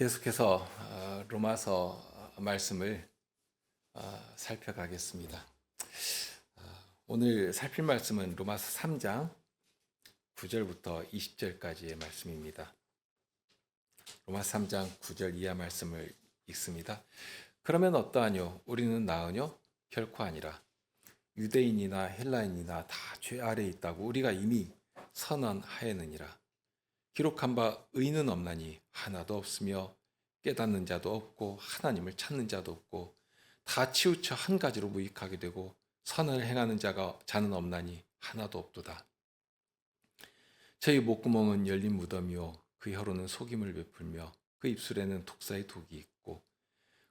계속해서 로마서 말씀을 살펴가겠습니다. 오늘 살필 말씀은 로마서 3장 9절부터 20절까지의 말씀입니다. 로마서 3장 9절 이하 말씀을 읽습니다. 그러면 어떠하뇨? 우리는 나으뇨? 결코 아니라. 유대인이나 헬라인이나 다 죄 아래에 있다고 우리가 이미 선언하였느니라. 기록한 바 의는 없나니 하나도 없으며 깨닫는 자도 없고 하나님을 찾는 자도 없고 다 치우쳐 한 가지로 무익하게 되고 선을 행하는 자는 없나니 하나도 없도다. 저희 목구멍은 열린 무덤이요 그 혀로는 속임을 베풀며 그 입술에는 독사의 독이 있고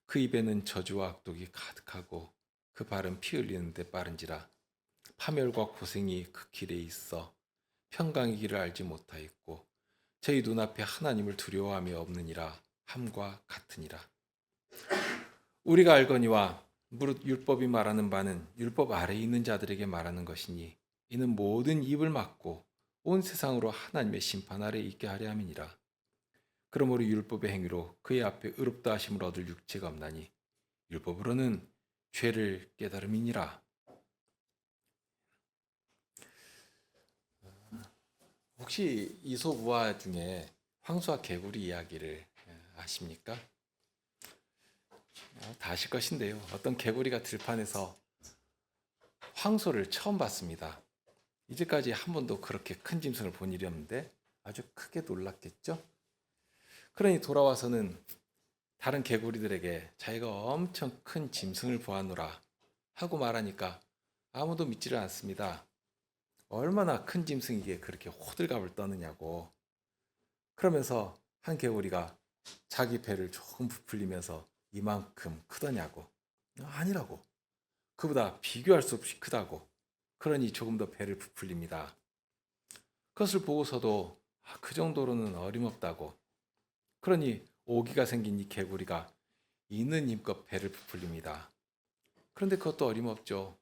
그 입에는 저주와 악독이 가득하고 그 발은 피 흘리는 데 빠른지라. 파멸과 고생이 그 길에 있어 평강의 길을 알지 못하였고 저희 눈앞에 하나님을 두려워함이 없느니라 함과 같으니라. 우리가 알거니와 무릇 율법이 말하는 바는 율법 아래에 있는 자들에게 말하는 것이니 이는 모든 입을 막고 온 세상으로 하나님의 심판 아래에 있게 하려 함이니라. 그러므로 율법의 행위로 그의 앞에 의롭다 하심을 얻을 육체가 없나니 율법으로는 죄를 깨달음이니라. 혹시 이솝우화 중에 황소와 개구리 이야기를 아십니까? 다 아실 것인데요. 어떤 개구리가 들판에서 황소를 처음 봤습니다. 이제까지 한 번도 그렇게 큰 짐승을 본 일이 없는데 아주 크게 놀랐겠죠? 그러니 돌아와서는 다른 개구리들에게 자기가 엄청 큰 짐승을 보았노라 하고 말하니까 아무도 믿지를 않습니다. 얼마나 큰 짐승이기에 그렇게 호들갑을 떠느냐고. 그러면서 한 개구리가 자기 배를 조금 부풀리면서 이만큼 크더냐고. 아니라고. 그보다 비교할 수 없이 크다고. 그러니 조금 더 배를 부풀립니다. 그것을 보고서도 그 정도로는 어림없다고. 그러니 오기가 생긴 이 개구리가 있는 힘껏 배를 부풀립니다. 그런데 그것도 어림없죠.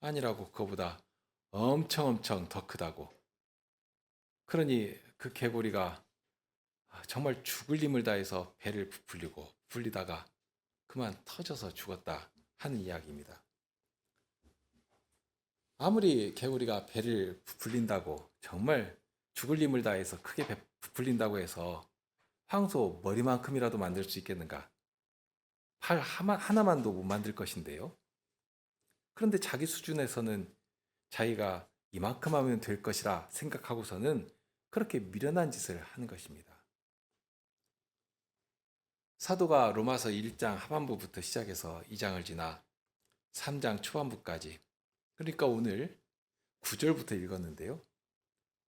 아니라고. 그거보다 엄청 더 크다고. 그러니 그 개구리가 정말 죽을 힘을 다해서 배를 부풀리고 부풀리다가 그만 터져서 죽었다 하는 이야기입니다. 아무리 개구리가 배를 부풀린다고 정말 죽을 힘을 다해서 크게 부풀린다고 해서 황소 머리만큼이라도 만들 수 있겠는가? 팔 하나만도 못 만들 것인데요. 그런데 자기 수준에서는 자기가 이만큼 하면 될 것이라 생각하고서는 그렇게 미련한 짓을 하는 것입니다. 사도가 로마서 1장 하반부부터 시작해서 2장을 지나 3장 초반부까지, 그러니까 오늘 9절부터 읽었는데요.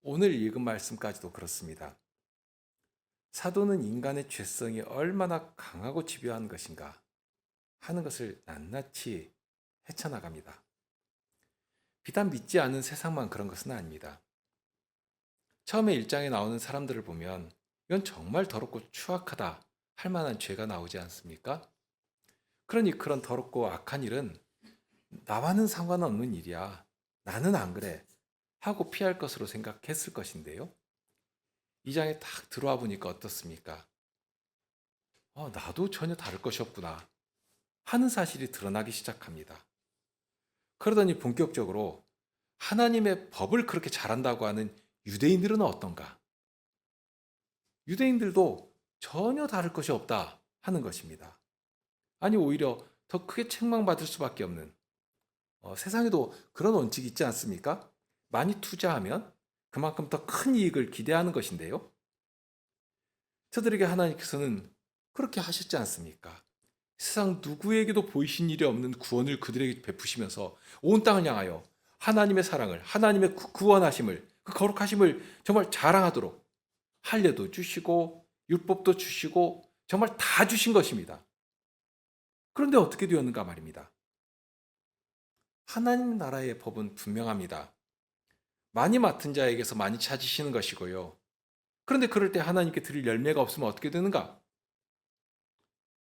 오늘 읽은 말씀까지도 그렇습니다. 사도는 인간의 죄성이 얼마나 강하고 집요한 것인가 하는 것을 낱낱이 헤쳐나갑니다. 비단 믿지 않는 세상만 그런 것은 아닙니다. 처음에 1장에 나오는 사람들을 보면 이건 정말 더럽고 추악하다 할 만한 죄가 나오지 않습니까? 그러니 그런 더럽고 악한 일은 나와는 상관없는 일이야. 나는 안 그래. 하고 피할 것으로 생각했을 것인데요. 이 장에 딱 들어와 보니까 어떻습니까? 나도 전혀 다를 것이 없구나 하는 사실이 드러나기 시작합니다. 그러더니 본격적으로 하나님의 법을 그렇게 잘한다고 하는 유대인들은 어떤가? 유대인들도 전혀 다를 것이 없다 하는 것입니다. 아니 오히려 더 크게 책망받을 수밖에 없는 세상에도 그런 원칙이 있지 않습니까? 많이 투자하면 그만큼 더 큰 이익을 기대하는 것인데요. 저들에게 하나님께서는 그렇게 하셨지 않습니까? 세상 누구에게도 보이신 일이 없는 구원을 그들에게 베푸시면서 온 땅을 향하여 하나님의 사랑을, 하나님의 구원하심을, 그 거룩하심을 정말 자랑하도록 할례도 주시고 율법도 주시고 정말 다 주신 것입니다. 그런데 어떻게 되었는가 말입니다. 하나님 나라의 법은 분명합니다. 많이 맡은 자에게서 많이 찾으시는 것이고요. 그런데 그럴 때 하나님께 드릴 열매가 없으면 어떻게 되는가?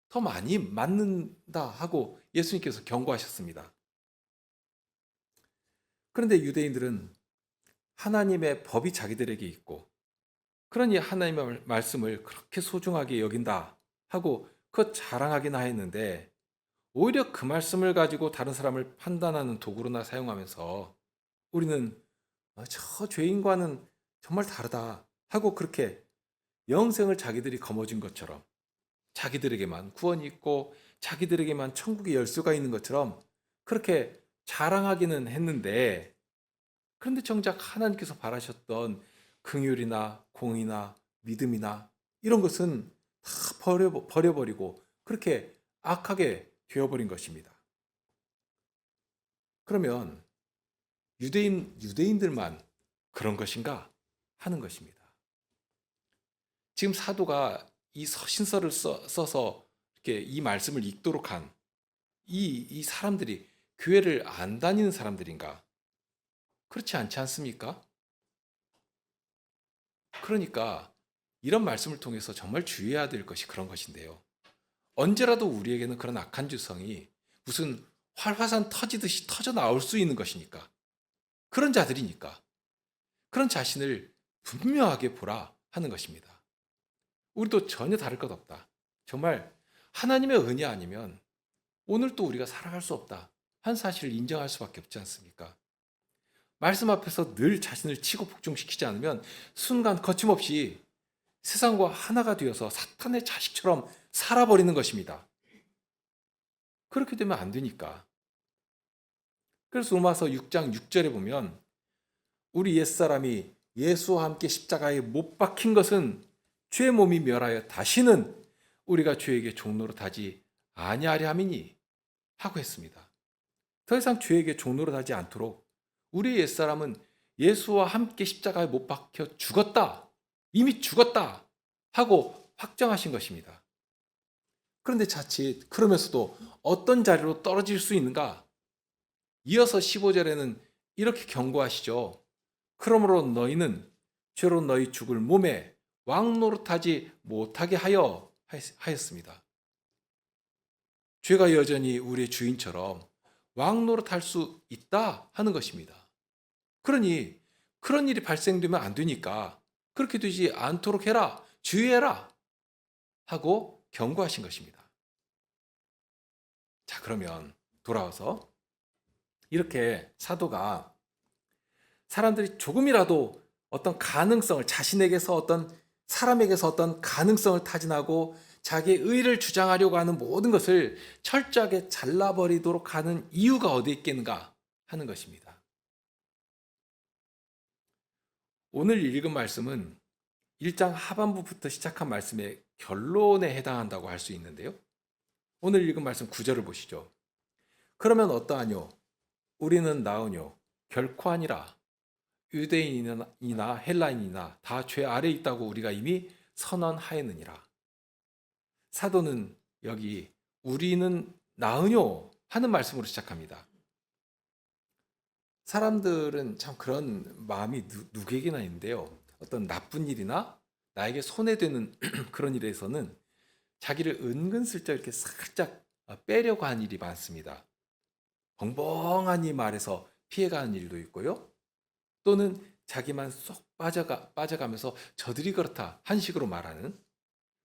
더 많이 맡는다 하고 예수님께서 경고하셨습니다. 그런데 유대인들은 하나님의 법이 자기들에게 있고 그러니 하나님의 말씀을 그렇게 소중하게 여긴다 하고 그 자랑하기나 했는데 오히려 그 말씀을 가지고 다른 사람을 판단하는 도구로나 사용하면서 우리는 저 죄인과는 정말 다르다 하고 그렇게 영생을 자기들이 거머쥔 것처럼 자기들에게만 구원이 있고 자기들에게만 천국의 열쇠가 있는 것처럼 그렇게 자랑하기는 했는데 그런데 정작 하나님께서 바라셨던 긍휼이나 공의나 믿음이나 이런 것은 다 버려버리고 그렇게 악하게 되어버린 것입니다. 그러면 유대인들만 그런 것인가 하는 것입니다. 지금 사도가 이 서신서를 써서 이렇게 이 말씀을 읽도록 한 이 사람들이 교회를 안 다니는 사람들인가? 그렇지 않지 않습니까? 그러니까 이런 말씀을 통해서 정말 주의해야 될 것이 그런 것인데요. 언제라도 우리에게는 그런 악한 주성이 무슨 활화산 터지듯이 터져 나올 수 있는 것이니까. 그런 자들이니까. 그런 자신을 분명하게 보라 하는 것입니다. 우리도 전혀 다를 것 없다. 정말 하나님의 은혜 아니면 오늘 또 우리가 살아갈 수 없다. 한 사실을 인정할 수밖에 없지 않습니까? 말씀 앞에서 늘 자신을 치고 복종시키지 않으면 순간 거침없이 세상과 하나가 되어서 사탄의 자식처럼 살아버리는 것입니다. 그렇게 되면 안 되니까. 그래서 로마서 6장 6절에 보면 우리 옛사람이 예수와 함께 십자가에 못 박힌 것은 죄의 몸이 멸하여 다시는 우리가 죄에게 종로로 타지 아니하려 함이니 하고 했습니다. 더 이상 죄에게 종로로 타지 않도록 우리 옛사람은 예수와 함께 십자가에 못 박혀 죽었다. 이미 죽었다. 하고 확정하신 것입니다. 그런데 자칫 그러면서도 어떤 자리로 떨어질 수 있는가? 이어서 15절에는 이렇게 경고하시죠. 그러므로 너희는 죄로 너희 죽을 몸에 왕노릇하지 못하게 하였습니다. 죄가 여전히 우리의 주인처럼 왕노릇할 수 있다 하는 것입니다. 그러니 그런 일이 발생되면 안 되니까 그렇게 되지 않도록 해라, 주의해라 하고 경고하신 것입니다. 자, 그러면 돌아와서 이렇게 사도가 사람들이 조금이라도 어떤 가능성을 자신에게서 어떤 사람에게서 어떤 가능성을 타진하고 자기의 의를 주장하려고 하는 모든 것을 철저하게 잘라버리도록 하는 이유가 어디에 있겠는가 하는 것입니다. 오늘 읽은 말씀은 1장 하반부부터 시작한 말씀의 결론에 해당한다고 할 수 있는데요. 오늘 읽은 말씀 9절을 보시죠. 그러면 우리는 나으뇨 결코 아니라 유대인이나 헬라인이나 다 죄 아래 있다고 우리가 이미 선언하였느니라. 사도는 여기 우리는 나으뇨 하는 말씀으로 시작합니다. 사람들은 참 그런 마음이 누구에게나 있는데요. 어떤 나쁜 일이나 나에게 손해되는 그런 일에서는 자기를 은근슬쩍 이렇게 살짝 빼려고 하는 일이 많습니다. 벙벙하니 말해서 피해가는 일도 있고요. 또는 자기만 쏙 빠져가면서 저들이 그렇다 한식으로 말하는.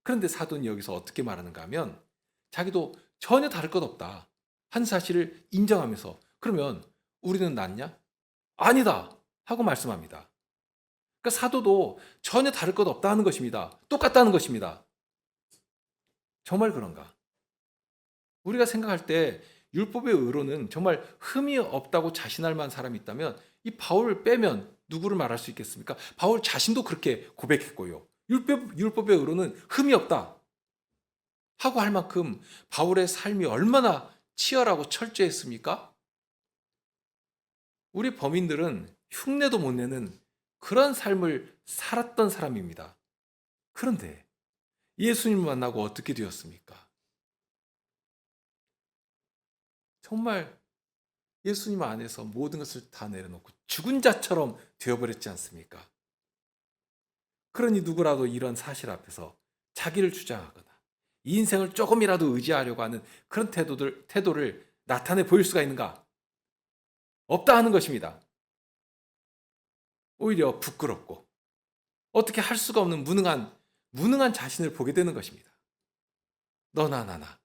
그런데 사도는 여기서 어떻게 말하는가 하면 자기도 전혀 다를 것 없다 한 사실을 인정하면서 그러면 우리는 낫냐? 아니다 하고 말씀합니다. 그러니까 사도도 전혀 다를 것 없다 하는 것입니다. 똑같다는 것입니다. 정말 그런가? 우리가 생각할 때 율법의 의로는 정말 흠이 없다고 자신할 만한 사람이 있다면 이 바울을 빼면 누구를 말할 수 있겠습니까? 바울 자신도 그렇게 고백했고요. 율법의 의로는 흠이 없다 하고 할 만큼 바울의 삶이 얼마나 치열하고 철저했습니까? 우리 범인들은 흉내도 못 내는 그런 삶을 살았던 사람입니다. 그런데 예수님을 만나고 어떻게 되었습니까? 정말 예수님 안에서 모든 것을 다 내려놓고 죽은 자처럼 되어버렸지 않습니까? 그러니 누구라도 이런 사실 앞에서 자기를 주장하거나 이 인생을 조금이라도 의지하려고 하는 그런 태도를 나타내 보일 수가 있는가? 없다 하는 것입니다. 오히려 부끄럽고 어떻게 할 수가 없는 무능한 자신을 보게 되는 것입니다. 너나 나나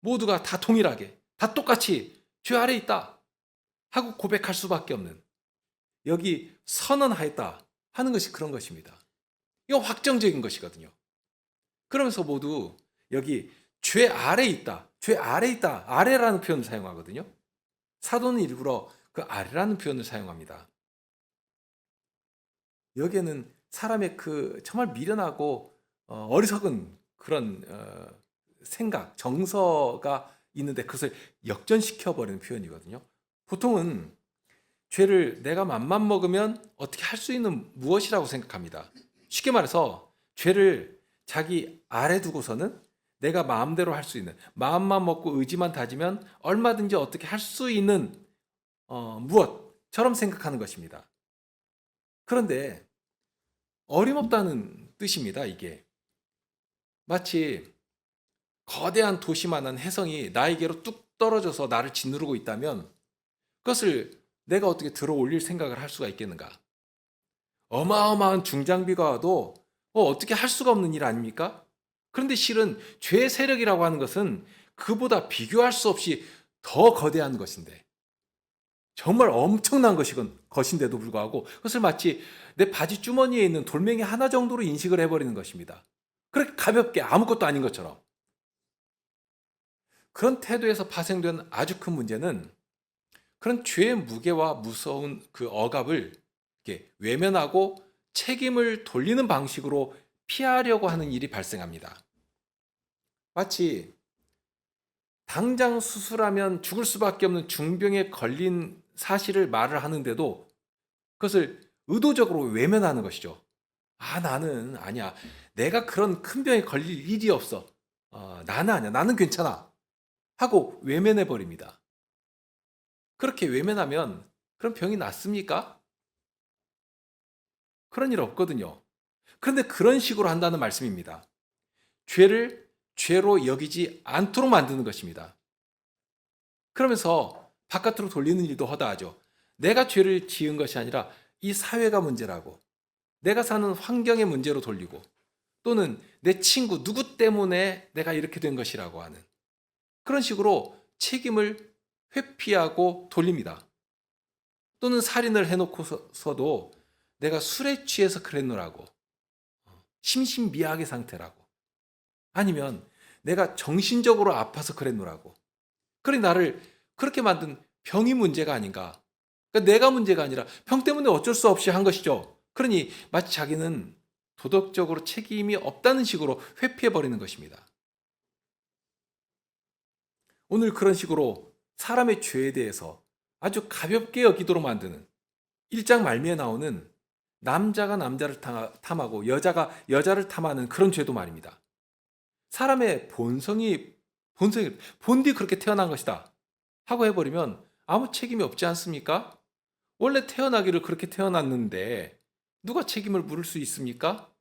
모두가 다 동일하게 다 똑같이 죄 아래 있다 하고 고백할 수밖에 없는, 여기 선언하였다 하는 것이 그런 것입니다. 이거 확정적인 것이거든요. 그러면서 모두 여기 죄 아래 있다, 죄 아래 있다, 아래라는 표현을 사용하거든요. 사도는 일부러 그 아래라는 표현을 사용합니다. 여기에는 사람의 그 정말 미련하고 어리석은 그런 생각, 정서가 있는데 그것을 역전시켜버리는 표현이거든요. 보통은 죄를 내가 맘만 먹으면 어떻게 할 수 있는 무엇이라고 생각합니다. 쉽게 말해서 죄를 자기 아래 두고서는 내가 마음대로 할 수 있는, 마음만 먹고 의지만 다지면 얼마든지 어떻게 할 수 있는 무엇처럼 생각하는 것입니다. 그런데 어림없다는 뜻입니다. 이게 마치 거대한 도시만한 혜성이 나에게로 뚝 떨어져서 나를 짓누르고 있다면 그것을 내가 어떻게 들어 올릴 생각을 할 수가 있겠는가? 어마어마한 중장비가 와도 어떻게 할 수가 없는 일 아닙니까? 그런데 실은 죄의 세력이라고 하는 것은 그보다 비교할 수 없이 더 거대한 것인데, 정말 엄청난 것인데도 불구하고 그것을 마치 내 바지 주머니에 있는 돌멩이 하나 정도로 인식을 해버리는 것입니다. 그렇게 가볍게 아무것도 아닌 것처럼. 그런 태도에서 파생된 아주 큰 문제는 그런 죄의 무게와 무서운 그 억압을 이렇게 외면하고 책임을 돌리는 방식으로 피하려고 하는 일이 발생합니다. 마치 당장 수술하면 죽을 수밖에 없는 중병에 걸린 사실을 말을 하는데도 그것을 의도적으로 외면하는 것이죠. 나는 아니야. 내가 그런 큰 병에 걸릴 일이 없어. 나는 아니야. 나는 괜찮아. 하고 외면해 버립니다. 그렇게 외면하면 그런 병이 낫습니까? 그런 일 없거든요. 그런데 그런 식으로 한다는 말씀입니다. 죄를 죄로 여기지 않도록 만드는 것입니다. 그러면서 바깥으로 돌리는 일도 허다하죠. 내가 죄를 지은 것이 아니라 이 사회가 문제라고, 내가 사는 환경의 문제로 돌리고, 또는 내 친구 누구 때문에 내가 이렇게 된 것이라고 하는 그런 식으로 책임을 회피하고 돌립니다. 또는 살인을 해놓고서도 내가 술에 취해서 그랬노라고, 심신미약의 상태라고, 아니면 내가 정신적으로 아파서 그랬노라고, 그러니 나를 그렇게 만든 병이 문제가 아닌가. 그러니까 내가 문제가 아니라 병 때문에 어쩔 수 없이 한 것이죠. 그러니 마치 자기는 도덕적으로 책임이 없다는 식으로 회피해버리는 것입니다. 오늘 그런 식으로 사람의 죄에 대해서 아주 가볍게 여기도록 만드는 1장 말미에 나오는 남자가 남자를 탐하고 여자가 여자를 탐하는 그런 죄도 말입니다. 사람의 본디 그렇게 태어난 것이다 하고 해버리면 아무 책임이 없지 않습니까? 원래 태어나기를 그렇게 태어났는데 누가 책임을 물을 수 있습니까?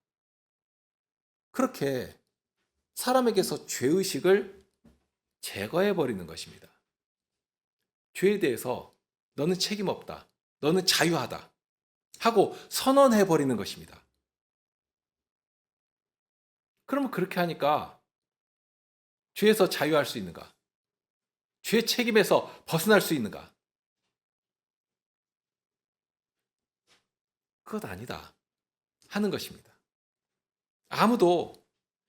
그렇게 사람에게서 죄의식을 제거해버리는 것입니다. 죄에 대해서 너는 책임 없다, 너는 자유하다 하고 선언해버리는 것입니다. 그러면 그렇게 하니까 죄에서 자유할 수 있는가? 죄 책임에서 벗어날 수 있는가? 그것 아니다 하는 것입니다. 아무도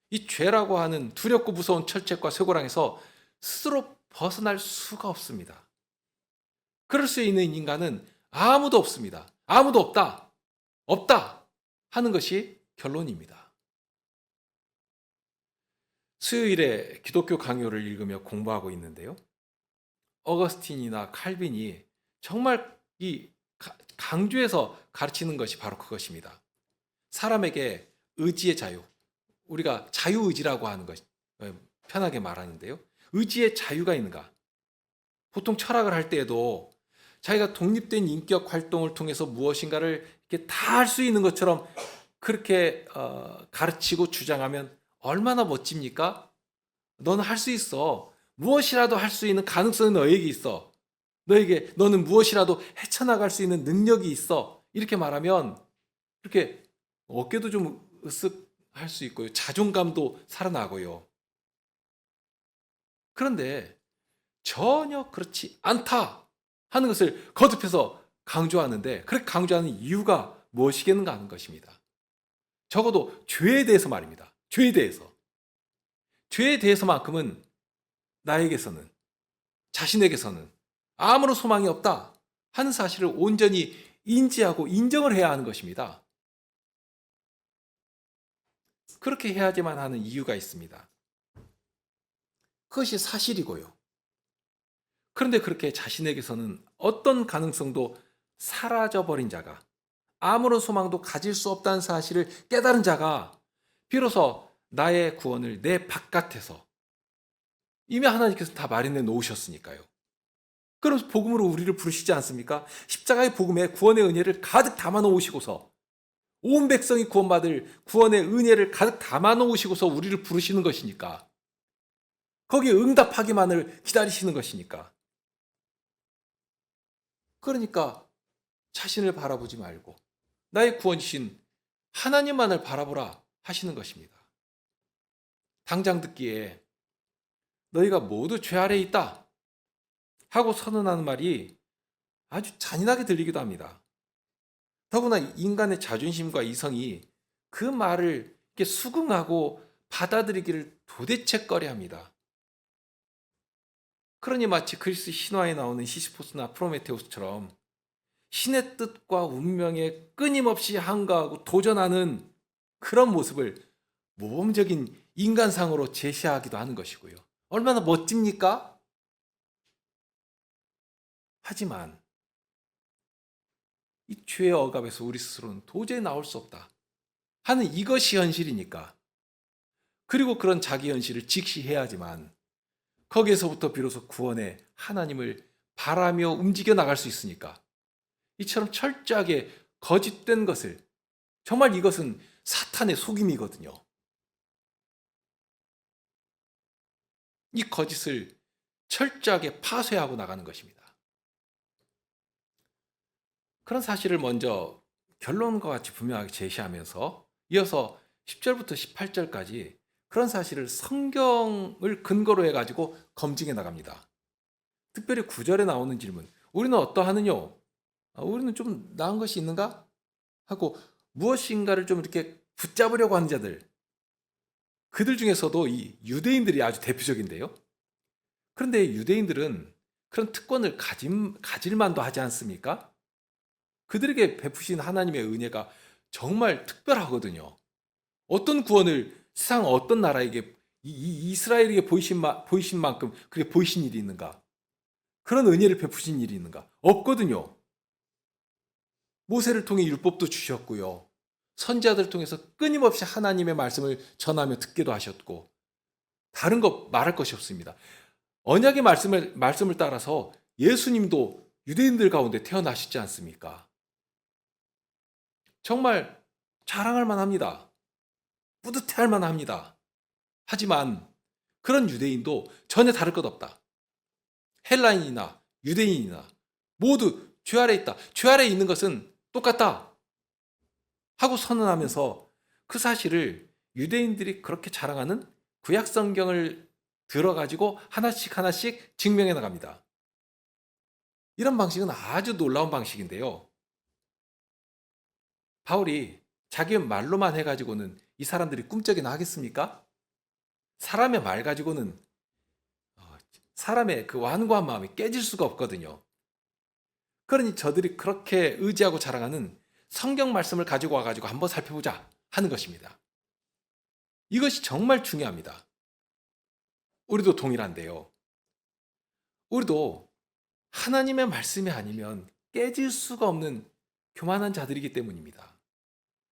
이 죄라고 하는 두렵고 무서운 철책과 쇠고랑에서 스스로 벗어날 수가 없습니다. 그럴 수 있는 인간은 아무도 없습니다. 아무도 없다. 없다 하는 것이 결론입니다. 수요일에 기독교 강요를 읽으며 공부하고 있는데요. 어거스틴이나 칼빈이 정말 이 강조해서 가르치는 것이 바로 그것입니다. 사람에게 의지의 자유, 우리가 자유의지라고 하는 것, 편하게 말하는데요. 의지의 자유가 있는가? 보통 철학을 할 때에도 자기가 독립된 인격 활동을 통해서 무엇인가를 이렇게 다 할 수 있는 것처럼 그렇게 가르치고 주장하면 얼마나 멋집니까? 너는 할 수 있어. 무엇이라도 할 수 있는 가능성이 너에게 있어. 너는 무엇이라도 헤쳐나갈 수 있는 능력이 있어. 이렇게 말하면 이렇게 어깨도 좀 으쓱할 수 있고요. 자존감도 살아나고요. 그런데 전혀 그렇지 않다 하는 것을 거듭해서 강조하는데, 그렇게 강조하는 이유가 무엇이겠는가 하는 것입니다. 적어도 죄에 대해서 말입니다. 죄에 대해서. 죄에 대해서만큼은 나에게서는, 자신에게서는 아무런 소망이 없다 하는 사실을 온전히 인지하고 인정을 해야 하는 것입니다. 그렇게 해야지만 하는 이유가 있습니다. 그것이 사실이고요. 그런데 그렇게 자신에게서는 어떤 가능성도 사라져버린 자가, 아무런 소망도 가질 수 없다는 사실을 깨달은 자가 비로소 나의 구원을 내 바깥에서 이미 하나님께서 다 마련해 놓으셨으니까요. 그래서 복음으로 우리를 부르시지 않습니까? 십자가의 복음에 구원의 은혜를 가득 담아 놓으시고서, 온 백성이 구원받을 구원의 은혜를 가득 담아 놓으시고서 우리를 부르시는 것이니까, 거기에 응답하기만을 기다리시는 것이니까. 그러니까 자신을 바라보지 말고 나의 구원이신 하나님만을 바라보라 하시는 것입니다. 당장 듣기에 너희가 모두 죄 아래에 있다 하고 선언하는 말이 아주 잔인하게 들리기도 합니다. 더구나 인간의 자존심과 이성이 그 말을 이렇게 수긍하고 받아들이기를 도대체거리합니다. 그러니 마치 그리스 신화에 나오는 시시포스나 프로메테우스처럼 신의 뜻과 운명에 끊임없이 항거하고 도전하는 그런 모습을 모범적인 인간상으로 제시하기도 하는 것이고요. 얼마나 멋집니까? 하지만 이 죄의 억압에서 우리 스스로는 도저히 나올 수 없다 하는 이것이 현실이니까, 그리고 그런 자기 현실을 직시해야지만 거기에서부터 비로소 구원의 하나님을 바라며 움직여 나갈 수 있으니까, 이처럼 철저하게 거짓된 것을, 정말 이것은 사탄의 속임이거든요. 이 거짓을 철저하게 파쇄하고 나가는 것입니다. 그런 사실을 먼저 결론과 같이 분명하게 제시하면서 이어서 10절부터 18절까지 그런 사실을 성경을 근거로 해가지고 검증해 나갑니다. 특별히 9절에 나오는 질문, 우리는 어떠하느뇨? 우리는 좀 나은 것이 있는가? 하고 무엇인가를 좀 이렇게 붙잡으려고 하는 자들, 그들 중에서도 이 유대인들이 아주 대표적인데요. 그런데 유대인들은 그런 특권을 가질 만도 하지 않습니까? 그들에게 베푸신 하나님의 은혜가 정말 특별하거든요. 어떤 구원을 세상 어떤 나라에게, 이스라엘에게 보이신 만큼 그게 보이신 일이 있는가? 그런 은혜를 베푸신 일이 있는가? 없거든요. 모세를 통해 율법도 주셨고요. 선지자들을 통해서 끊임없이 하나님의 말씀을 전하며 듣기도 하셨고, 다른 거 말할 것이 없습니다. 언약의 말씀을 따라서 예수님도 유대인들 가운데 태어나시지 않습니까? 정말 자랑할 만합니다. 뿌듯해할 만합니다. 하지만 그런 유대인도 전혀 다를 것 없다. 헬라인이나 유대인이나 모두 죄 아래 있다. 죄 아래 있는 것은 똑같다 하고 선언하면서 그 사실을 유대인들이 그렇게 자랑하는 구약 성경을 들어가지고 하나씩 하나씩 증명해 나갑니다. 이런 방식은 아주 놀라운 방식인데요. 바울이 자기 말로만 해가지고는 이 사람들이 꿈쩍이나 하겠습니까? 사람의 말 가지고는 사람의 그 완고한 마음이 깨질 수가 없거든요. 그러니 저들이 그렇게 의지하고 자랑하는 성경 말씀을 가지고 와가지고 한번 살펴보자 하는 것입니다. 이것이 정말 중요합니다. 우리도 동일한데요. 우리도 하나님의 말씀이 아니면 깨질 수가 없는 교만한 자들이기 때문입니다.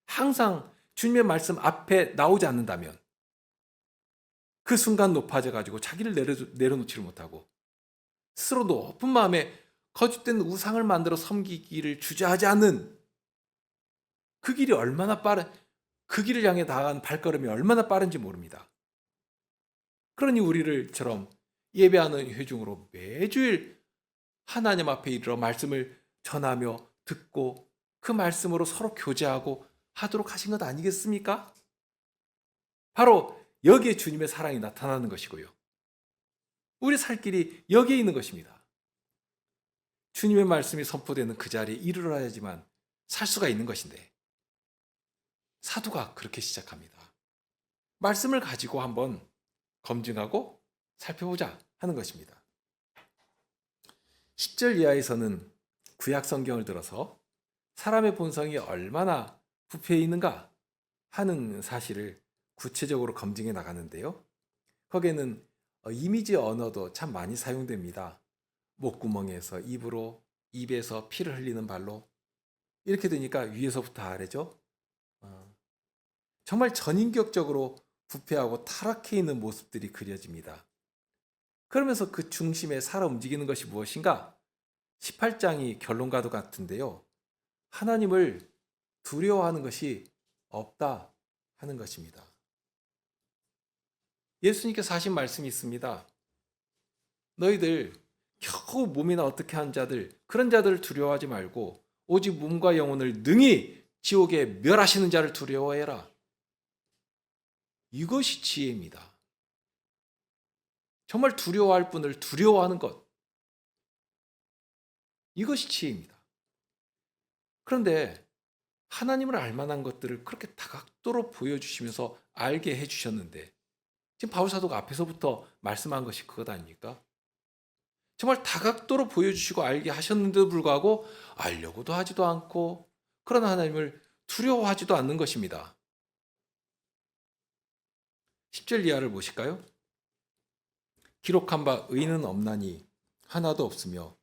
항상 주님의 말씀 앞에 나오지 않는다면 그 순간 높아져 가지고 자기를 내려놓지를 못하고 스스로 높은 마음에 거짓된 우상을 만들어 섬기기를 주저하지 않는 그 길이 그 길을 향해 나아간 발걸음이 얼마나 빠른지 모릅니다. 그러니 우리를처럼 예배하는 회중으로 매주일 하나님 앞에 이르러 말씀을 전하며 듣고 그 말씀으로 서로 교제하고 하도록 하신 것 아니겠습니까? 바로 여기에 주님의 사랑이 나타나는 것이고요. 우리 살 길이 여기에 있는 것입니다. 주님의 말씀이 선포되는 그 자리에 이르러야지만 살 수가 있는 것인데 사도가 그렇게 시작합니다. 말씀을 가지고 한번 검증하고 살펴보자 하는 것입니다. 10절 이하에서는 구약 성경을 들어서 사람의 본성이 얼마나 부패해 있는가 하는 사실을 구체적으로 검증해 나가는데요. 거기에는 이미지 언어도 참 많이 사용됩니다. 목구멍에서 입으로, 입에서 피를 흘리는 발로 이렇게 되니까 위에서부터 아래죠. 정말 전인격적으로 부패하고 타락해 있는 모습들이 그려집니다. 그러면서 그 중심에 살아 움직이는 것이 무엇인가? 18장이 결론과도 같은데요. 하나님을 두려워하는 것이 없다 하는 것입니다. 예수님께서 하신 말씀이 있습니다. 너희들 겨우 몸이나 어떻게 한 자들, 그런 자들을 두려워하지 말고 오직 몸과 영혼을 능히 지옥에 멸하시는 자를 두려워해라. 이것이 지혜입니다. 정말 두려워할 분을 두려워하는 것. 이것이 지혜입니다. 그런데 하나님을 알 만한 것들을 그렇게 다각도로 보여주시면서 알게 해주셨는데 지금 바울사도가 앞에서부터 말씀한 것이 그것 아닙니까? 정말 다각도로 보여주시고 알게 하셨는데도 불구하고 알려고도 하지도 않고 그런 하나님을 두려워하지도 않는 것입니다. 10절 이하를 보실까요? 기록한 바 의인은 없나니 하나도 없으며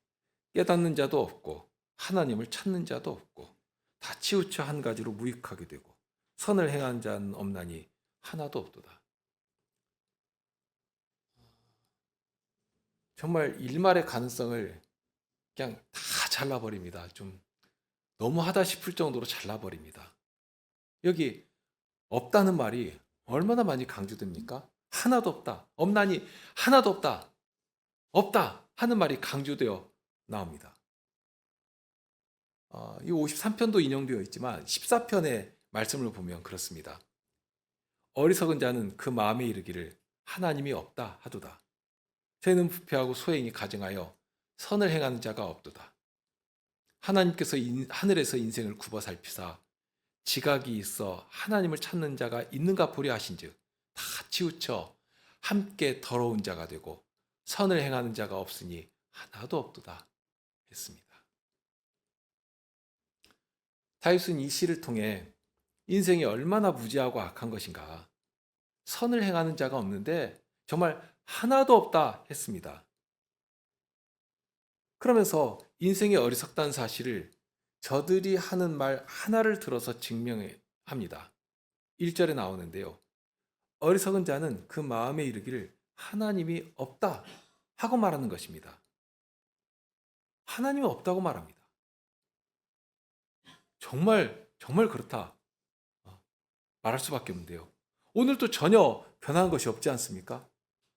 깨닫는 자도 없고 하나님을 찾는 자도 없고 다 치우쳐 한 가지로 무익하게 되고 선을 행한 자는 없나니 하나도 없도다. 정말 일말의 가능성을 그냥 다 잘라버립니다. 좀 너무하다 싶을 정도로 잘라버립니다. 여기 없다는 말이 얼마나 많이 강조됩니까? 하나도 없다. 없나니 하나도 없다. 없다 하는 말이 강조되어 나옵니다. 이 53편도 인용되어 있지만 14편의 말씀을 보면 그렇습니다. 어리석은 자는 그 마음에 이르기를 하나님이 없다 하도다. 죄는 부패하고 소행이 가증하여 선을 행하는 자가 없도다. 하나님께서 하늘에서 인생을 굽어 살피사 지각이 있어 하나님을 찾는 자가 있는가 보려 하신즉 다 치우쳐 함께 더러운 자가 되고 선을 행하는 자가 없으니 하나도 없도다 했습니다. 다윗은 이 시를 통해 인생이 얼마나 무지하고 악한 것인가, 선을 행하는 자가 없는데 정말 하나도 없다 했습니다. 그러면서 인생이 어리석다는 사실을 저들이 하는 말 하나를 들어서 증명합니다. 1절에 나오는데요. 어리석은 자는 그 마음에 이르기를 하나님이 없다 하고 말하는 것입니다. 하나님이 없다고 말합니다. 정말 그렇다 말할 수밖에 없는데요. 오늘도 전혀 변한 것이 없지 않습니까?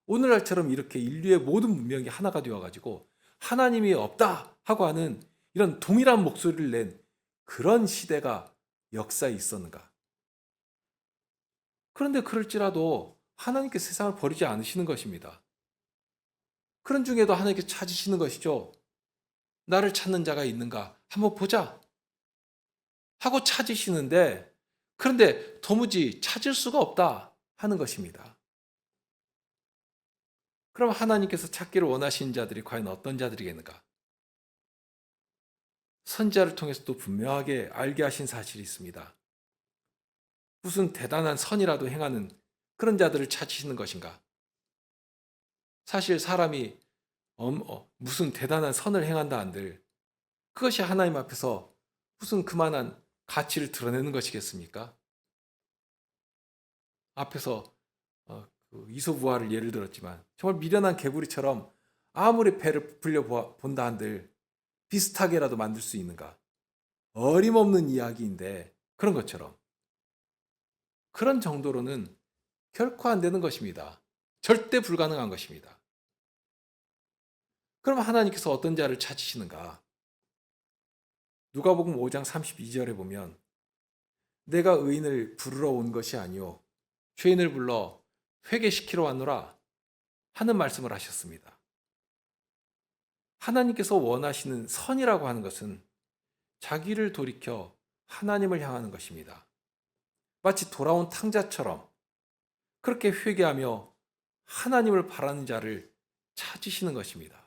오늘날처럼 이렇게 인류의 모든 문명이 하나가 되어가지고 하나님이 없다 하고 하는 이런 동일한 목소리를 낸 그런 시대가 역사에 있었는가? 그런데 그럴지라도 하나님께 세상을 버리지 않으시는 것입니다. 그런 중에도 하나님께 찾으시는 것이죠. 나를 찾는 자가 있는가? 한번 보자 하고 찾으시는데 그런데 도무지 찾을 수가 없다 하는 것입니다. 그럼 하나님께서 찾기를 원하시는 자들이 과연 어떤 자들이겠는가? 선지자를 통해서도 분명하게 알게 하신 사실이 있습니다. 무슨 대단한 선이라도 행하는 그런 자들을 찾으시는 것인가? 사실 사람이 무슨 대단한 선을 행한다 한들 그것이 하나님 앞에서 무슨 그만한 가치를 드러내는 것이겠습니까? 앞에서 그 이솝우화를 예를 들었지만 정말 미련한 개구리처럼 아무리 배를 부풀려 본다 한들 비슷하게라도 만들 수 있는가? 어림없는 이야기인데 그런 것처럼 그런 정도로는 결코 안 되는 것입니다. 절대 불가능한 것입니다. 그럼 하나님께서 어떤 자를 찾으시는가? 누가복음 5장 32절에 보면 내가 의인을 부르러 온 것이 아니요 죄인을 불러 회개시키러 왔노라 하는 말씀을 하셨습니다. 하나님께서 원하시는 선이라고 하는 것은 자기를 돌이켜 하나님을 향하는 것입니다. 마치 돌아온 탕자처럼 그렇게 회개하며 하나님을 바라는 자를 찾으시는 것입니다.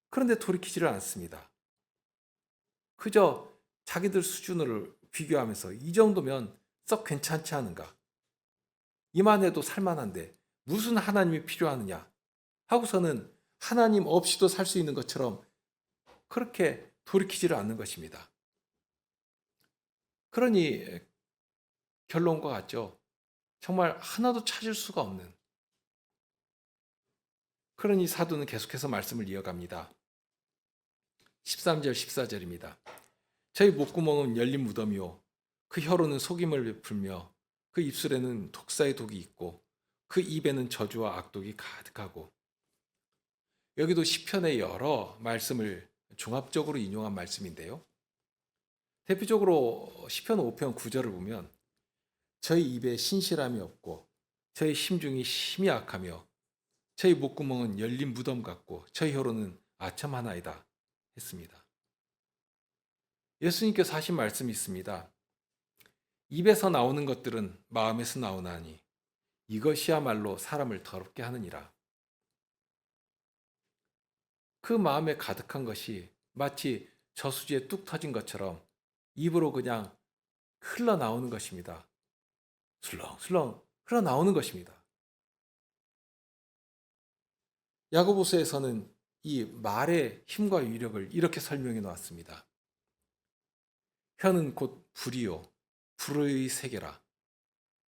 그런데 돌이키지를 않습니다. 그저 자기들 수준을 비교하면서 이 정도면 썩 괜찮지 않은가? 이만해도 살만한데 무슨 하나님이 필요하느냐? 하고서는 하나님 없이도 살 수 있는 것처럼 그렇게 돌이키지를 않는 것입니다. 그러니 결론과 같죠. 정말 하나도 찾을 수가 없는. 그러니 사도는 계속해서 말씀을 이어갑니다. 13절 14절입니다. 저희 목구멍은 열린 무덤이요 그 혀로는 속임을 베풀며 그 입술에는 독사의 독이 있고 그 입에는 저주와 악독이 가득하고. 여기도 시편의 여러 말씀을 종합적으로 인용한 말씀인데요. 대표적으로 시편 5편 9절을 보면 저희 입에 신실함이 없고 저희 심중이 심히 악하며 저희 목구멍은 열린 무덤 같고 저희 혀로는 아첨하나이다 했습니다. 예수님께서 하신 말씀이 있습니다. 입에서 나오는 것들은 마음에서 나오나니 이것이야말로 사람을 더럽게 하느니라. 그 마음에 가득한 것이 마치 저수지에 뚝 터진 것처럼 입으로 그냥 흘러나오는 것입니다. 술렁술렁 흘러나오는 것입니다. 야고보서에서는 이 말의 힘과 위력을 이렇게 설명해 놓았습니다. 혀는 곧 불이요 불의 세계라.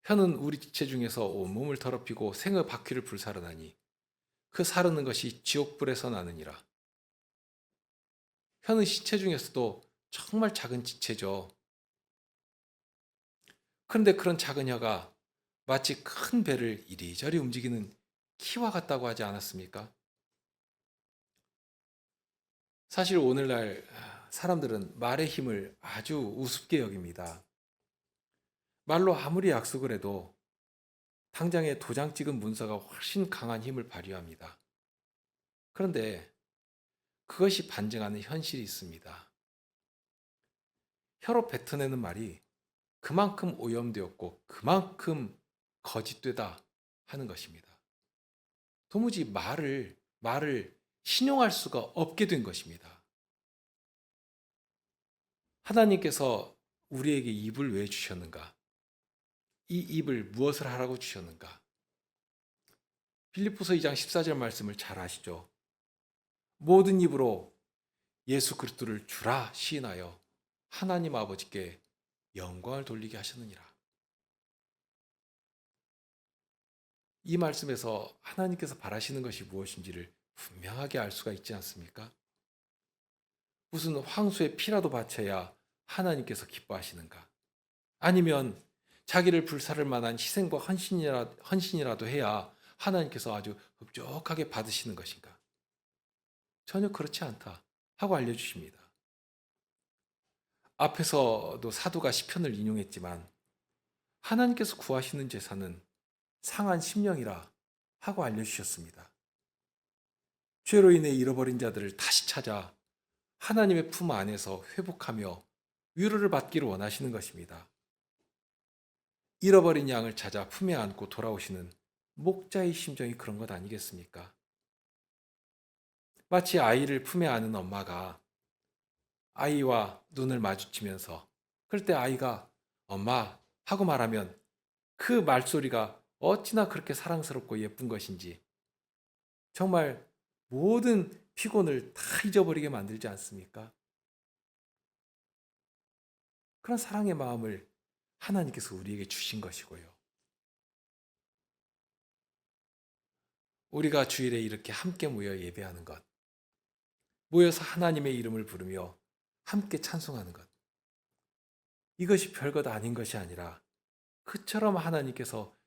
혀는 우리 지체 중에서 온몸을 더럽히고 생의 바퀴를 불사르나니 그 사르는 것이 지옥불에서 나느니라. 혀는 시체 중에서도 정말 작은 지체죠. 그런데 그런 작은 혀가 마치 큰 배를 이리저리 움직이는 키와 같다고 하지 않았습니까? 사실 오늘날 사람들은 말의 힘을 아주 우습게 여깁니다. 말로 아무리 약속을 해도 당장에 도장 찍은 문서가 훨씬 강한 힘을 발휘합니다. 그런데 그것이 반증하는 현실이 있습니다. 혀로 뱉어내는 말이 그만큼 오염되었고 그만큼 거짓되다 하는 것입니다. 도무지 말을 신용할 수가 없게 된 것입니다. 하나님께서 우리에게 입을 왜 주셨는가? 이 입을 무엇을 하라고 주셨는가? 빌립보서 2장 14절 말씀을 잘 아시죠? 모든 입으로 예수 그리스도를 주라 시인하여 하나님 아버지께 영광을 돌리게 하셨느니라. 이 말씀에서 하나님께서 바라시는 것이 무엇인지를 분명하게 알 수가 있지 않습니까? 무슨 황소의 피라도 바쳐야 하나님께서 기뻐하시는가? 아니면 자기를 불살을 만한 희생과 헌신이라도 해야 하나님께서 아주 흡족하게 받으시는 것인가? 전혀 그렇지 않다 하고 알려주십니다. 앞에서도 사도가 시편을 인용했지만 하나님께서 구하시는 제사는 상한 심령이라 하고 알려주셨습니다. 죄로 인해 잃어버린 자들을 다시 찾아 하나님의 품 안에서 회복하며 위로를 받기를 원하시는 것입니다. 잃어버린 양을 찾아 품에 안고 돌아오시는 목자의 심정이 그런 것 아니겠습니까? 마치 아이를 품에 안은 엄마가 아이와 눈을 마주치면서 그럴 때 아이가 엄마 하고 말하면 그 말소리가 어찌나 그렇게 사랑스럽고 예쁜 것인지 정말 모든 피곤을 다 잊어버리게 만들지 않습니까? 그런 사랑의 마음을 하나님께서 우리에게 주신 것이고요. 우리가 주일에 이렇게 함께 모여 예배하는 것, 모여서 하나님의 이름을 부르며 함께 찬송하는 것, 이것이 별것 아닌 것이 아니라 그처럼 하나님께서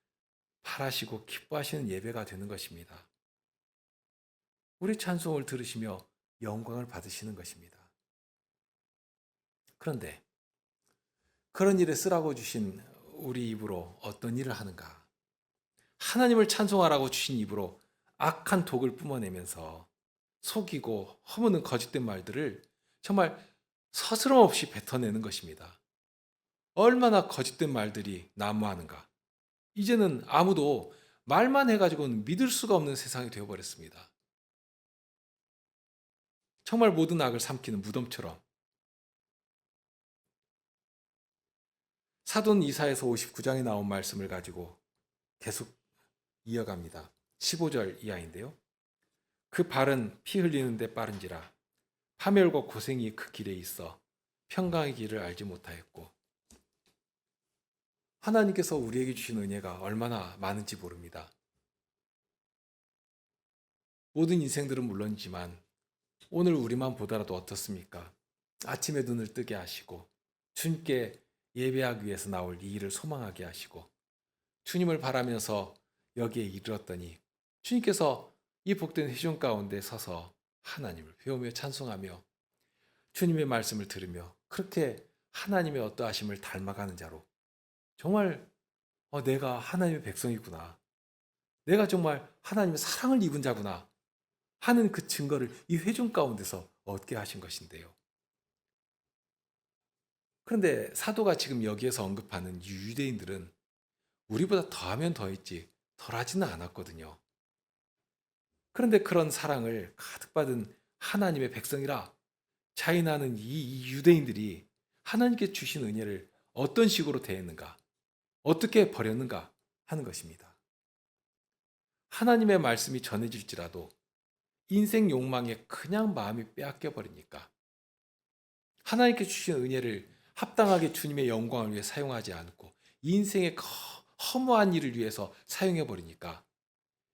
바라시고 기뻐하시는 예배가 되는 것입니다. 우리 찬송을 들으시며 영광을 받으시는 것입니다. 그런데 그런 일에 쓰라고 주신 우리 입으로 어떤 일을 하는가? 하나님을 찬송하라고 주신 입으로 악한 독을 뿜어내면서 속이고 허무는 거짓된 말들을 정말 서스럼 없이 뱉어내는 것입니다. 얼마나 거짓된 말들이 난무하는가. 이제는 아무도 말만 해가지고는 믿을 수가 없는 세상이 되어버렸습니다. 정말 모든 악을 삼키는 무덤처럼. 사돈 이사에서 59장에 나온 말씀을 가지고 계속 이어갑니다. 15절 이하인데요. 그 발은 피 흘리는데 빠른지라 파멸과 고생이 그 길에 있어 평강의 길을 알지 못하였고. 하나님께서 우리에게 주신 은혜가 얼마나 많은지 모릅니다. 모든 인생들은 물론이지만 오늘 우리만 보더라도 어떻습니까? 아침에 눈을 뜨게 하시고 주님께 예배하기 위해서 나올 이 일을 소망하게 하시고 주님을 바라면서 여기에 이르렀더니 주님께서 이 복된 회중 가운데 서서 하나님을 배우며 찬송하며 주님의 말씀을 들으며 그렇게 하나님의 어떠하심을 닮아가는 자로 정말 내가 하나님의 백성이구나. 내가 정말 하나님의 사랑을 입은 자구나 하는 그 증거를 이 회중 가운데서 얻게 하신 것인데요. 그런데 사도가 지금 여기에서 언급하는 이 유대인들은 우리보다 더하면 더했지 덜하지는 않았거든요. 그런데 그런 사랑을 가득 받은 하나님의 백성이라 자인하는 이 유대인들이 하나님께 주신 은혜를 어떤 식으로 대했는가, 어떻게 버렸는가 하는 것입니다. 하나님의 말씀이 전해질지라도 인생 욕망에 그냥 마음이 빼앗겨 버리니까 하나님께 주신 은혜를 합당하게 주님의 영광을 위해 사용하지 않고 인생의 허무한 일을 위해서 사용해 버리니까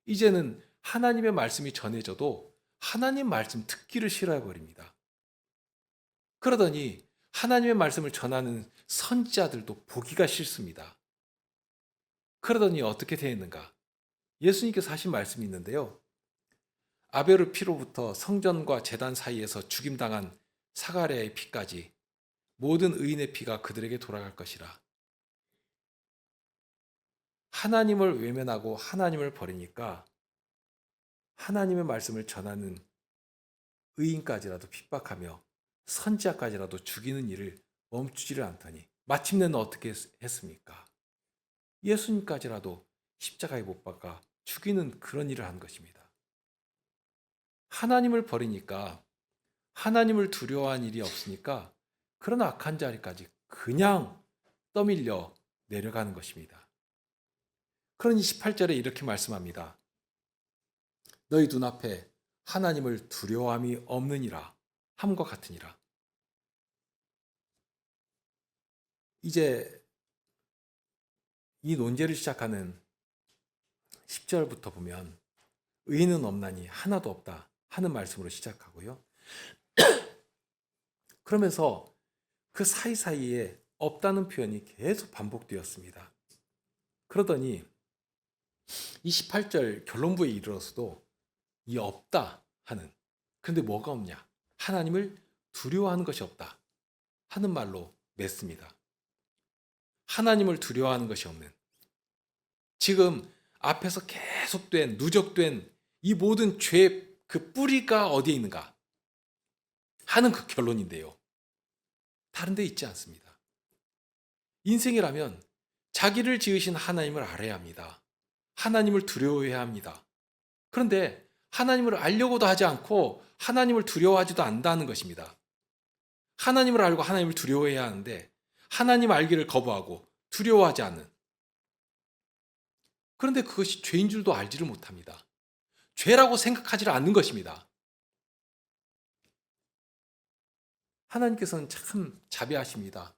이제는 하나님의 말씀이 전해져도 하나님 말씀 듣기를 싫어해 버립니다. 그러더니 하나님의 말씀을 전하는 선지자들도 보기가 싫습니다. 그러더니 어떻게 되었는가? 예수님께서 하신 말씀이 있는데요. 아벨의 피로부터 성전과 제단 사이에서 죽임당한 사가랴의 피까지 모든 의인의 피가 그들에게 돌아갈 것이라. 하나님을 외면하고 하나님을 버리니까 하나님의 말씀을 전하는 의인까지라도 핍박하며 선지자까지라도 죽이는 일을 멈추지를 않더니 마침내는 어떻게 했습니까? 예수님까지라도 십자가에 못 박아 죽이는 그런 일을 한 것입니다. 하나님을 버리니까 하나님을 두려워한 일이 없으니까 그런 악한 자리까지 그냥 떠밀려 내려가는 것입니다. 그러니 18절에 이렇게 말씀합니다. 너희 눈앞에 하나님을 두려워함이 없느니라 함과 같으니라. 이제 이 논제를 시작하는 10절부터 보면 의인은 없나니 하나도 없다 하는 말씀으로 시작하고요. 그러면서 그 사이사이에 없다는 표현이 계속 반복되었습니다. 그러더니 이 18절 결론부에 이르러서도 이 없다 하는, 그런데 뭐가 없냐? 하나님을 두려워하는 것이 없다 하는 말로 맺습니다. 하나님을 두려워하는 것이 없는, 지금 앞에서 계속된 누적된 이 모든 죄의 그 뿌리가 어디에 있는가 하는 그 결론인데요. 다른 데 있지 않습니다. 인생이라면 자기를 지으신 하나님을 알아야 합니다. 하나님을 두려워해야 합니다. 그런데 하나님을 알려고도 하지 않고 하나님을 두려워하지도 않는다는 것입니다. 하나님을 알고 하나님을 두려워해야 하는데 하나님 알기를 거부하고 두려워하지 않는, 그런데 그것이 죄인 줄도 알지를 못합니다. 죄라고 생각하지를 않는 것입니다. 하나님께서는 참 자비하십니다.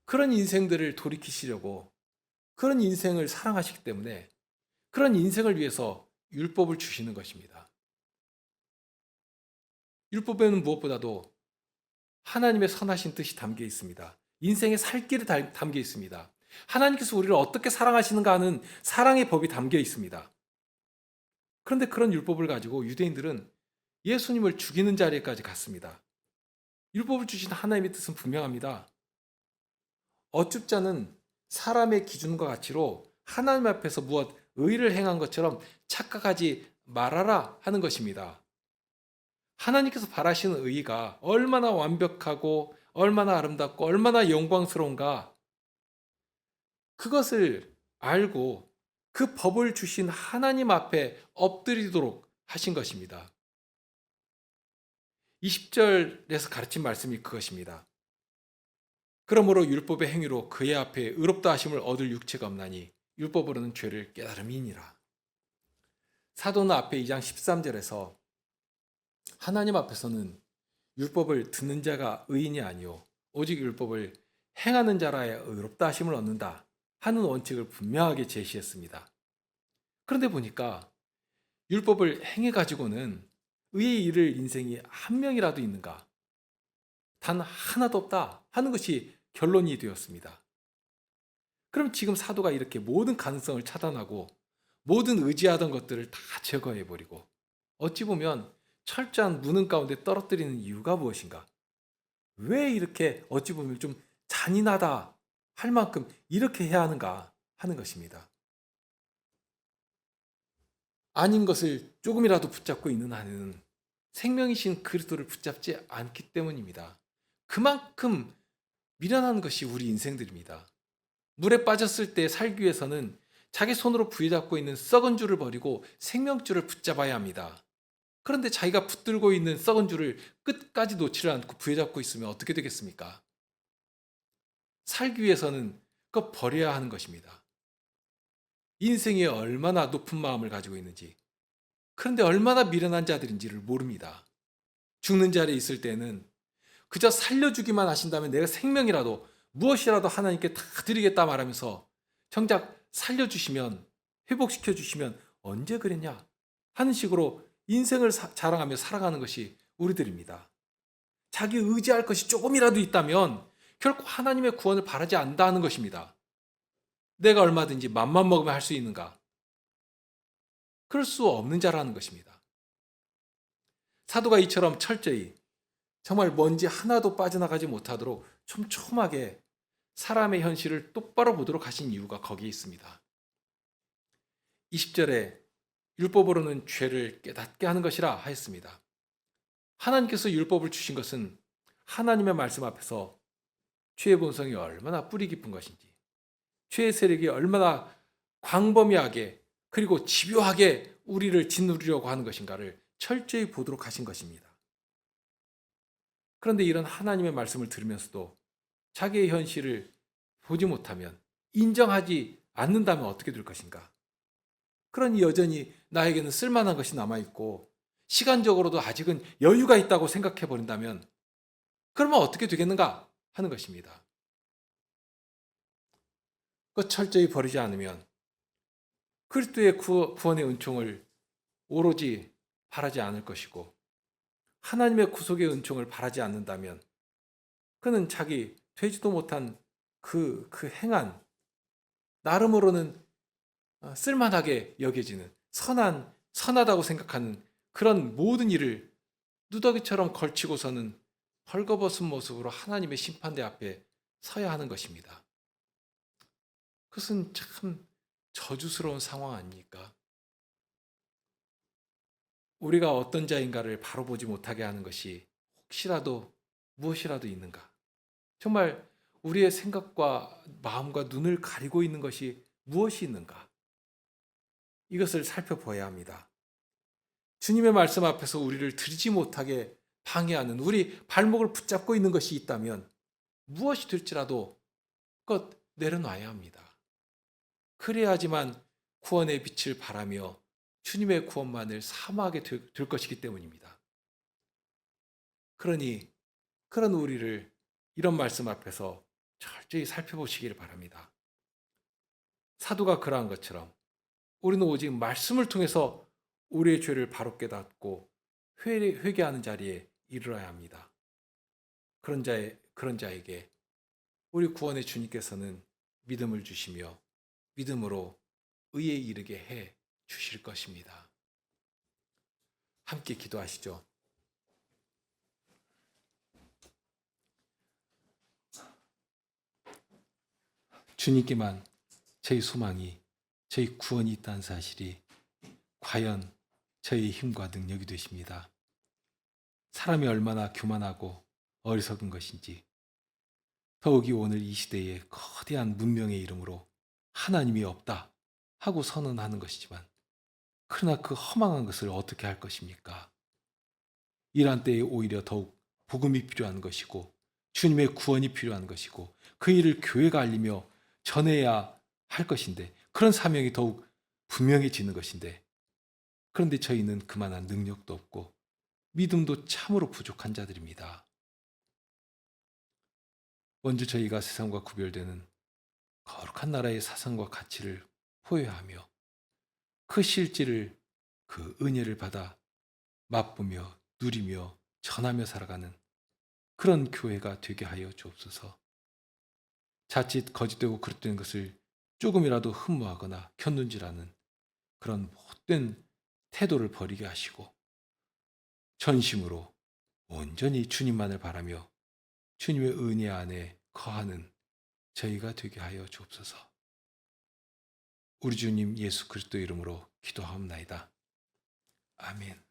그런 인생들을 돌이키시려고 그런 인생을 사랑하시기 때문에 그런 인생을 위해서 율법을 주시는 것입니다. 율법에는 무엇보다도 하나님의 선하신 뜻이 담겨 있습니다. 인생의 살 길이 담겨 있습니다. 하나님께서 우리를 어떻게 사랑하시는가 하는 사랑의 법이 담겨 있습니다. 그런데 그런 율법을 가지고 유대인들은 예수님을 죽이는 자리까지 갔습니다. 율법을 주신 하나님의 뜻은 분명합니다. 어줍 자는 사람의 기준과 가치로 하나님 앞에서 무엇 의를 행한 것처럼 착각하지 말아라 하는 것입니다. 하나님께서 바라시는 의가 얼마나 완벽하고 얼마나 아름답고 얼마나 영광스러운가, 그것을 알고 그 법을 주신 하나님 앞에 엎드리도록 하신 것입니다. 20절에서 가르친 말씀이 그것입니다. 그러므로 율법의 행위로 그의 앞에 의롭다 하심을 얻을 육체가 없나니 율법으로는 죄를 깨달음이니라. 사도는 앞에 2장 13절에서 하나님 앞에서는 율법을 듣는 자가 의인이 아니요 오직 율법을 행하는 자라야 의롭다 하심을 얻는다 하는 원칙을 분명하게 제시했습니다. 그런데 보니까 율법을 행해 가지고는 의의 이를 인생이 한 명이라도 있는가? 단 하나도 없다 하는 것이 결론이 되었습니다. 그럼 지금 사도가 이렇게 모든 가능성을 차단하고 모든 의지하던 것들을 다 제거해버리고 어찌 보면 철저한 무능 가운데 떨어뜨리는 이유가 무엇인가? 왜 이렇게 어찌 보면 좀 잔인하다 할 만큼 이렇게 해야 하는가 하는 것입니다. 아닌 것을 조금이라도 붙잡고 있는 한은 생명이신 그리스도를 붙잡지 않기 때문입니다. 그만큼 미련한 것이 우리 인생들입니다. 물에 빠졌을 때 살기 위해서는 자기 손으로 부여잡고 있는 썩은 줄을 버리고 생명줄을 붙잡아야 합니다. 그런데 자기가 붙들고 있는 썩은 줄을 끝까지 놓지를 않고 부여잡고 있으면 어떻게 되겠습니까? 살기 위해서는 그거 버려야 하는 것입니다. 인생이 얼마나 높은 마음을 가지고 있는지, 그런데 얼마나 미련한 자들인지를 모릅니다. 죽는 자리에 있을 때는 그저 살려주기만 하신다면 내가 생명이라도 무엇이라도 하나님께 다 드리겠다 말하면서 정작 살려주시면, 회복시켜 주시면 언제 그랬냐 하는 식으로 인생을 자랑하며 살아가는 것이 우리들입니다. 자기 의지할 것이 조금이라도 있다면 결코 하나님의 구원을 바라지 않는다 하는 것입니다. 내가 얼마든지 맘만 먹으면 할 수 있는가? 그럴 수 없는 자라는 것입니다. 사도가 이처럼 철저히 정말 먼지 하나도 빠져나가지 못하도록 촘촘하게 사람의 현실을 똑바로 보도록 하신 이유가 거기에 있습니다. 20절에 율법으로는 죄를 깨닫게 하는 것이라 하였습니다. 하나님께서 율법을 주신 것은 하나님의 말씀 앞에서 죄의 본성이 얼마나 뿌리 깊은 것인지, 죄의 세력이 얼마나 광범위하게 그리고 집요하게 우리를 짓누르려고 하는 것인가를 철저히 보도록 하신 것입니다. 그런데 이런 하나님의 말씀을 들으면서도 자기의 현실을 보지 못하면, 인정하지 않는다면 어떻게 될 것인가? 그러니 여전히 나에게는 쓸만한 것이 남아있고 시간적으로도 아직은 여유가 있다고 생각해 버린다면 그러면 어떻게 되겠는가 하는 것입니다. 그 철저히 버리지 않으면 그리스도의 구원의 은총을 오로지 바라지 않을 것이고, 하나님의 구속의 은총을 바라지 않는다면 그는 자기 되지도 못한 그 행한, 나름으로는 쓸만하게 여겨지는 선하다고 생각하는 그런 모든 일을 누더기처럼 걸치고서는 헐거벗은 모습으로 하나님의 심판대 앞에 서야 하는 것입니다. 그것은 참 저주스러운 상황 아닙니까? 우리가 어떤 자인가를 바로 보지 못하게 하는 것이 혹시라도 무엇이라도 있는가? 정말 우리의 생각과 마음과 눈을 가리고 있는 것이 무엇이 있는가? 이것을 살펴봐야 합니다. 주님의 말씀 앞에서 우리를 들지 못하게 방해하는, 우리 발목을 붙잡고 있는 것이 있다면 무엇이 될지라도 그것 내려놔야 합니다. 그래야지만 구원의 빛을 바라며 주님의 구원만을 사모하게 될 것이기 때문입니다. 그러니 그런 우리를 이런 말씀 앞에서 철저히 살펴보시기를 바랍니다. 사도가 그러한 것처럼 우리는 오직 말씀을 통해서 우리의 죄를 바로 깨닫고 회개하는 자리에 이르러야 합니다. 그런 자에게 우리 구원의 주님께서는 믿음을 주시며 믿음으로 의에 이르게 해 주실 것입니다. 함께 기도하시죠. 주님께만 저희 소망이, 저희 구원이 있다는 사실이 과연 저희 힘과 능력이 되십니다. 사람이 얼마나 교만하고 어리석은 것인지, 더욱이 오늘 이 시대에 거대한 문명의 이름으로 하나님이 없다 하고 선언하는 것이지만, 그러나 그 허망한 것을 어떻게 할 것입니까? 이러한 때에 오히려 더욱 복음이 필요한 것이고 주님의 구원이 필요한 것이고 그 일을 교회가 알리며 전해야 할 것인데, 그런 사명이 더욱 분명해지는 것인데, 그런데 저희는 그만한 능력도 없고 믿음도 참으로 부족한 자들입니다. 먼저 저희가 세상과 구별되는 거룩한 나라의 사상과 가치를 포효하며 그 실질을, 그 은혜를 받아 맛보며 누리며 전하며 살아가는 그런 교회가 되게 하여 주옵소서. 자칫 거짓되고 그릇된 것을 조금이라도 흠모하거나 켰는지라는 그런 못된 태도를 버리게 하시고 전심으로 온전히 주님만을 바라며 주님의 은혜 안에 거하는 저희가 되게 하여 주옵소서. 우리 주님 예수 그리스도 이름으로 기도하옵나이다. 아멘.